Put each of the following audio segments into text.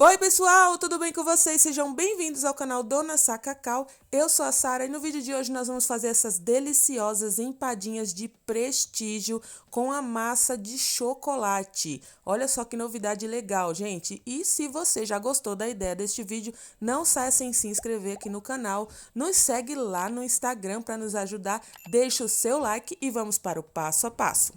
Oi pessoal, tudo bem com vocês? Sejam bem-vindos ao canal Dona Sá Cacau. Eu sou a Sara e no vídeo de hoje nós vamos fazer essas deliciosas empadinhas de prestígio com a massa de chocolate. Olha só que novidade legal, gente. E se você já gostou da ideia deste vídeo, não saia sem se inscrever aqui no canal. Nos segue lá no Instagram para nos ajudar. Deixa o seu like e vamos para o passo a passo.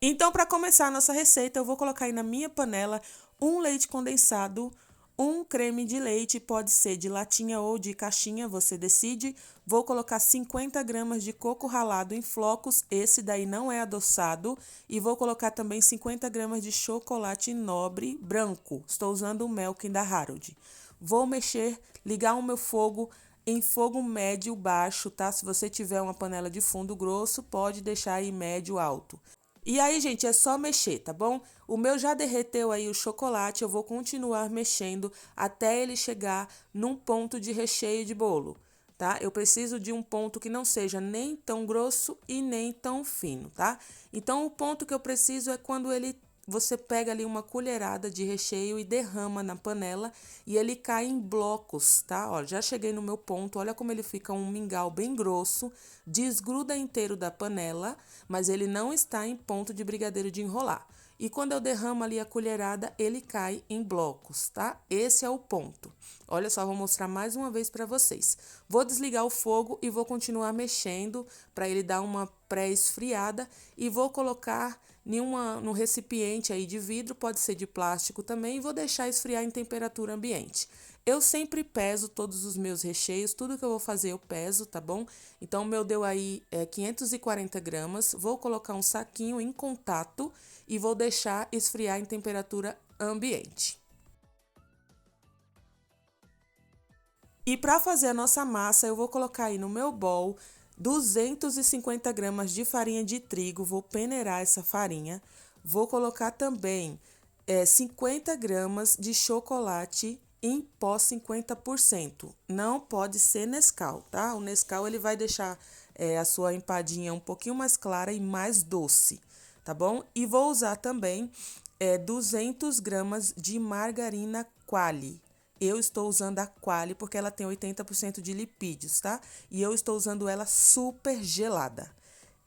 Então, para começar a nossa receita, eu vou colocar aí na minha panela um leite condensado, um creme de leite, pode ser de latinha ou de caixinha, você decide. Vou colocar 50 gramas de coco ralado em flocos, esse daí não é adoçado. E vou colocar também 50 gramas de chocolate nobre branco, estou usando o Milk da Harold. Vou mexer, ligar o meu fogo em fogo médio baixo, tá? Se você tiver uma panela de fundo grosso, pode deixar aí médio alto. E aí, gente, é só mexer, tá bom? O meu já derreteu aí o chocolate, eu vou continuar mexendo até ele chegar num ponto de recheio de bolo, tá? Eu preciso de um ponto que não seja nem tão grosso e nem tão fino, tá? Então, o ponto que eu preciso é quando você pega ali uma colherada de recheio e derrama na panela e ele cai em blocos, tá? Ó, já cheguei no meu ponto, olha como ele fica um mingau bem grosso, desgruda inteiro da panela, mas ele não está em ponto de brigadeiro de enrolar. E quando eu derramo ali a colherada, ele cai em blocos, tá? Esse é o ponto. Olha só, vou mostrar mais uma vez para vocês. Vou desligar o fogo e vou continuar mexendo para ele dar uma pré-esfriada e vou colocar num recipiente aí de vidro, pode ser de plástico também, e vou deixar esfriar em temperatura ambiente. Eu sempre peso todos os meus recheios, tudo que eu vou fazer eu peso, tá bom? Então, o meu deu aí 540 gramas, vou colocar um saquinho em contato e vou deixar esfriar em temperatura ambiente. E para fazer a nossa massa, eu vou colocar aí no meu bowl 250 gramas de farinha de trigo, vou peneirar essa farinha. Vou colocar também 50 gramas de chocolate em pó 50%. Não pode ser Nescau, tá? O Nescau ele vai deixar a sua empadinha um pouquinho mais clara e mais doce, tá bom? E vou usar também 200 gramas de margarina Qualy. Eu estou usando a Qualy porque ela tem 80% de lipídios, tá? E eu estou usando ela super gelada.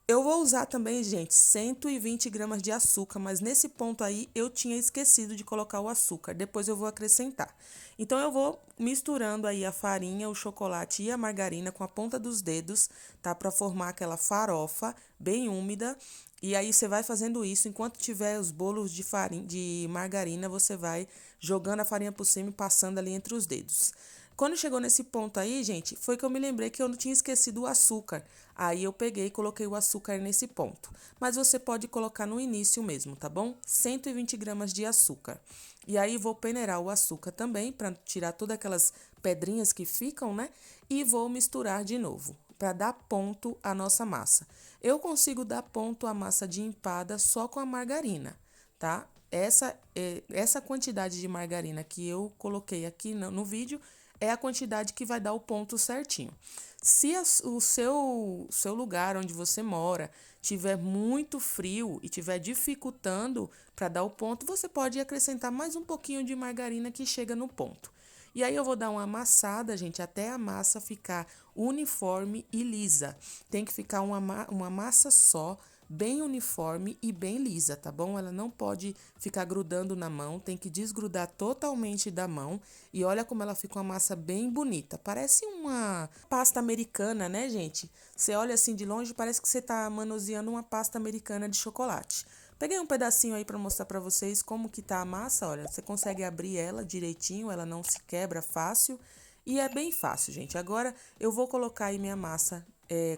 Eu vou usar também, gente, 120 gramas de açúcar, mas nesse ponto aí eu tinha esquecido de colocar o açúcar. Depois eu vou acrescentar. Então, eu vou misturando aí a farinha, o chocolate e a margarina com a ponta dos dedos, tá? Para formar aquela farofa bem úmida. E aí, você vai fazendo isso. Enquanto tiver os bolos de farinha, de margarina, você vai jogando a farinha por cima e passando ali entre os dedos. Quando chegou nesse ponto aí, gente, foi que eu me lembrei que eu não tinha esquecido o açúcar. Aí eu peguei e coloquei o açúcar nesse ponto. Mas você pode colocar no início mesmo, tá bom? 120 gramas de açúcar. E aí vou peneirar o açúcar também, para tirar todas aquelas pedrinhas que ficam, né? E vou misturar de novo, para dar ponto à nossa massa. Eu consigo dar ponto à massa de empada só com a margarina, tá? Essa quantidade de margarina que eu coloquei aqui no vídeo é a quantidade que vai dar o ponto certinho. Se o seu lugar onde você mora tiver muito frio e tiver dificultando para dar o ponto, você pode acrescentar mais um pouquinho de margarina que chega no ponto. E aí eu vou dar uma amassada, gente, até a massa ficar uniforme e lisa. Tem que ficar uma massa só, bem uniforme e bem lisa, tá bom? Ela não pode ficar grudando na mão, tem que desgrudar totalmente da mão. E olha como ela fica uma massa bem bonita. Parece uma pasta americana, né, gente? Você olha assim de longe, parece que você tá manuseando uma pasta americana de chocolate. Peguei um pedacinho aí para mostrar para vocês como que tá a massa, olha, você consegue abrir ela direitinho, ela não se quebra fácil e é bem fácil, gente. Agora eu vou colocar aí minha massa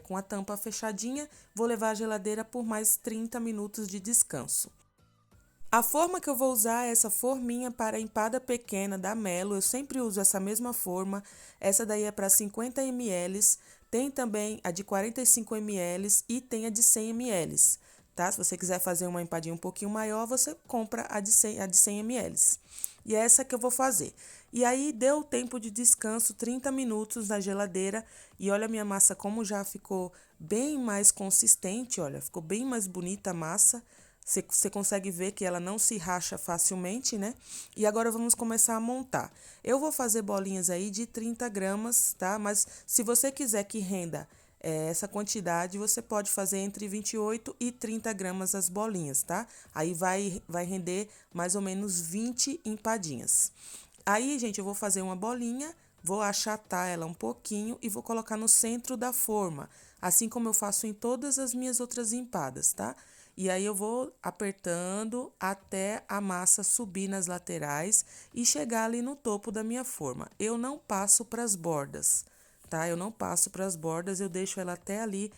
com a tampa fechadinha, vou levar à geladeira por mais 30 minutos de descanso. A forma que eu vou usar é essa forminha para empada pequena da Melo, eu sempre uso essa mesma forma, essa daí é para 50 ml, tem também a de 45 ml e tem a de 100 ml, tá? Se você quiser fazer uma empadinha um pouquinho maior, você compra a de 100 ml. E é essa que eu vou fazer. E aí, deu tempo de descanso, 30 minutos na geladeira, e olha a minha massa como já ficou bem mais consistente, olha, ficou bem mais bonita a massa. Você consegue ver que ela não se racha facilmente, né? E agora vamos começar a montar. Eu vou fazer bolinhas aí de 30 gramas, tá? Mas se você quiser que renda essa quantidade, você pode fazer entre 28 e 30 gramas as bolinhas, tá? Aí vai render mais ou menos 20 empadinhas. Aí, gente, eu vou fazer uma bolinha, vou achatar ela um pouquinho e vou colocar no centro da forma, assim como eu faço em todas as minhas outras empadas, tá? E aí eu vou apertando até a massa subir nas laterais e chegar ali no topo da minha forma. Eu não passo para as bordas, tá? Eu não passo para as bordas, eu deixo ela até ali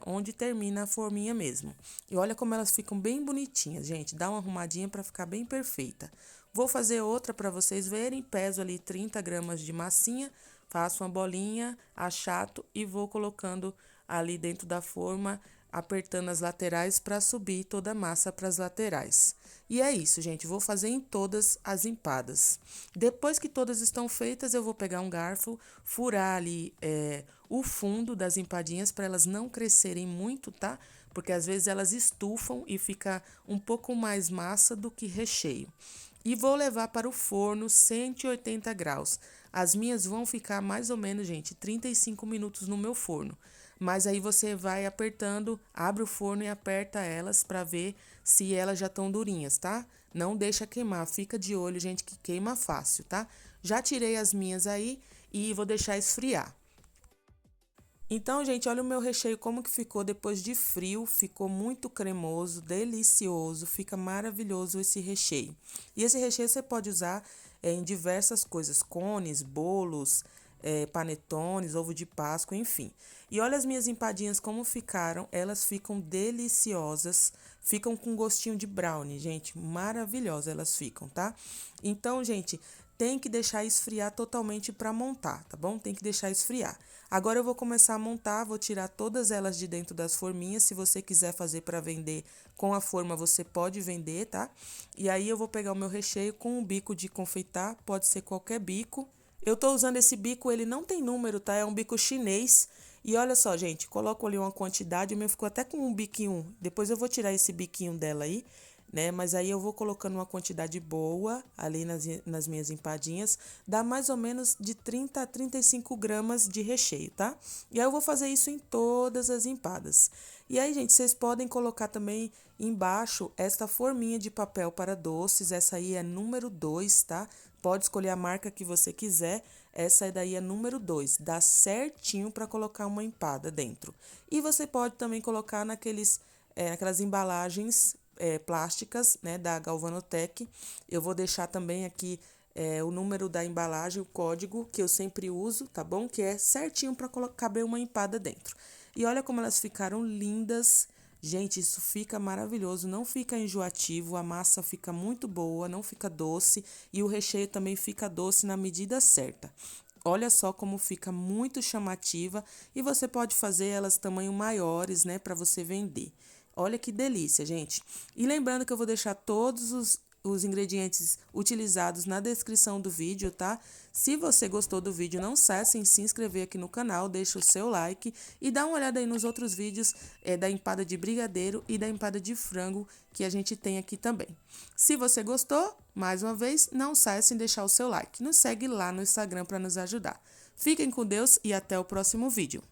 onde termina a forminha mesmo. E olha como elas ficam bem bonitinhas, gente. Dá uma arrumadinha para ficar bem perfeita. Vou fazer outra para vocês verem. Peso ali 30 gramas de massinha, faço uma bolinha, achato e vou colocando ali dentro da forma, apertando as laterais para subir toda a massa para as laterais. E é isso, gente. Vou fazer em todas as empadas. Depois que todas estão feitas, eu vou pegar um garfo, furar ali o fundo das empadinhas para elas não crescerem muito, tá? Porque às vezes elas estufam e fica um pouco mais massa do que recheio. E vou levar para o forno 180 graus. As minhas vão ficar mais ou menos, gente, 35 minutos no meu forno. Mas aí você vai apertando, abre o forno e aperta elas para ver se elas já estão durinhas, tá? Não deixa queimar, fica de olho, gente, que queima fácil, tá? Já tirei as minhas aí e vou deixar esfriar. Então, gente, olha o meu recheio como que ficou depois de frio, ficou muito cremoso, delicioso, fica maravilhoso esse recheio. E esse recheio você pode usar em diversas coisas, cones, bolos, panetones, ovo de Páscoa, enfim. E olha as minhas empadinhas como ficaram, elas ficam deliciosas, ficam com gostinho de brownie, gente, maravilhosas elas ficam, tá? Então, gente, tem que deixar esfriar totalmente para montar, tá bom? Tem que deixar esfriar. Agora eu vou começar a montar, vou tirar todas elas de dentro das forminhas. Se você quiser fazer para vender com a forma, você pode vender, tá? E aí eu vou pegar o meu recheio com um bico de confeitar, pode ser qualquer bico. Eu tô usando esse bico, ele não tem número, tá? É um bico chinês. E olha só, gente, coloco ali uma quantidade, o meu ficou até com um biquinho. Depois eu vou tirar esse biquinho dela aí, né? Mas aí eu vou colocando uma quantidade boa ali nas minhas empadinhas. Dá mais ou menos de 30 a 35 gramas de recheio, tá? E aí eu vou fazer isso em todas as empadas. E aí, gente, vocês podem colocar também embaixo esta forminha de papel para doces. Essa aí é número 2, tá? Pode escolher a marca que você quiser. Essa daí é número 2. Dá certinho para colocar uma empada dentro. E você pode também colocar naquelas embalagens plásticas, né, da Galvanotec. Eu vou deixar também aqui o número da embalagem, o código que eu sempre uso, tá bom? Que é certinho para caber uma empada dentro. E olha como elas ficaram lindas. Gente, isso fica maravilhoso, não fica enjoativo, a massa fica muito boa, não fica doce e o recheio também fica doce na medida certa. Olha só como fica muito chamativa e você pode fazer elas tamanho maiores, né, para você vender. Olha que delícia, gente. E lembrando que eu vou deixar todos os ingredientes utilizados na descrição do vídeo, tá? Se você gostou do vídeo, não cesse em se inscrever aqui no canal, deixa o seu like e dá uma olhada aí nos outros vídeos da empada de brigadeiro e da empada de frango que a gente tem aqui também. Se você gostou, mais uma vez, não cesse em deixar o seu like. Nos segue lá no Instagram para nos ajudar. Fiquem com Deus e até o próximo vídeo.